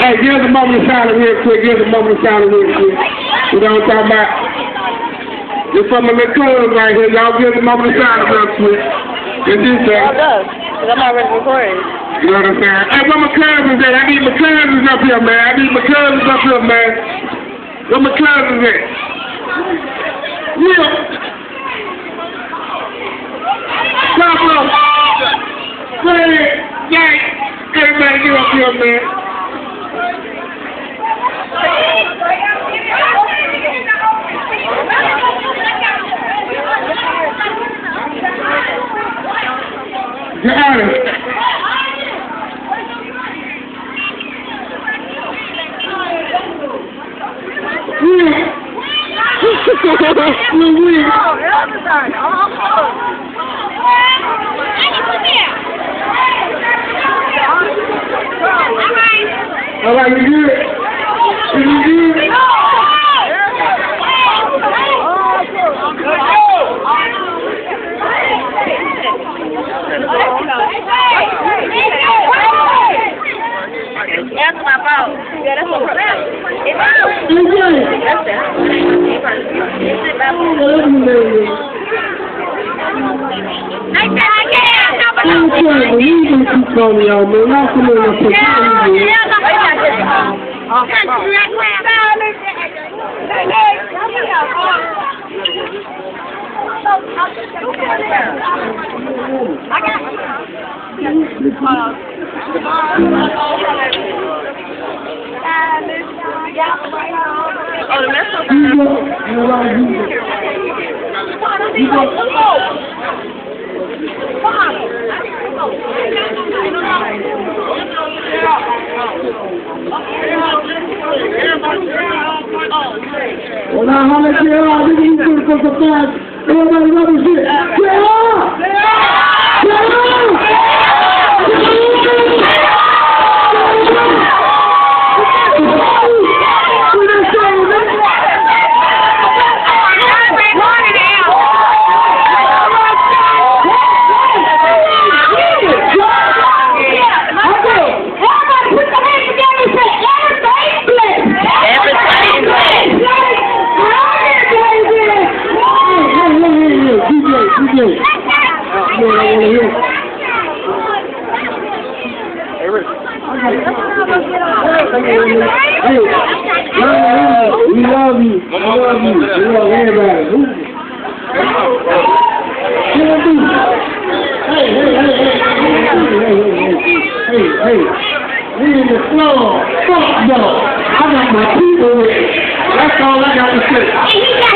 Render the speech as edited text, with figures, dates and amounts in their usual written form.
Hey, give us a moment of silence real quick. Give us a moment of silence real quick. You know what I'm talking about? This for my little cousins right here. Y'all give us a moment of silence real quick. It's this thing. Y'all does, because I'm already recording. You know what I'm saying? Hey, where my cousins at? I need my cousins up here, man. I need my cousins up here, man. Where my cousins at? Yeah. Come on. Hey, Jack. Everybody get up here, man. Got it. All right, you good? You good? That's my fault. Yeah, that's what oh, the mess up. Well, now, how much you are? This is good for the fans. Everybody love this shit. We love you. We love you. We love everybody. Hey. We in the floor. Fuck no. I got my people with me. That's all I got to say.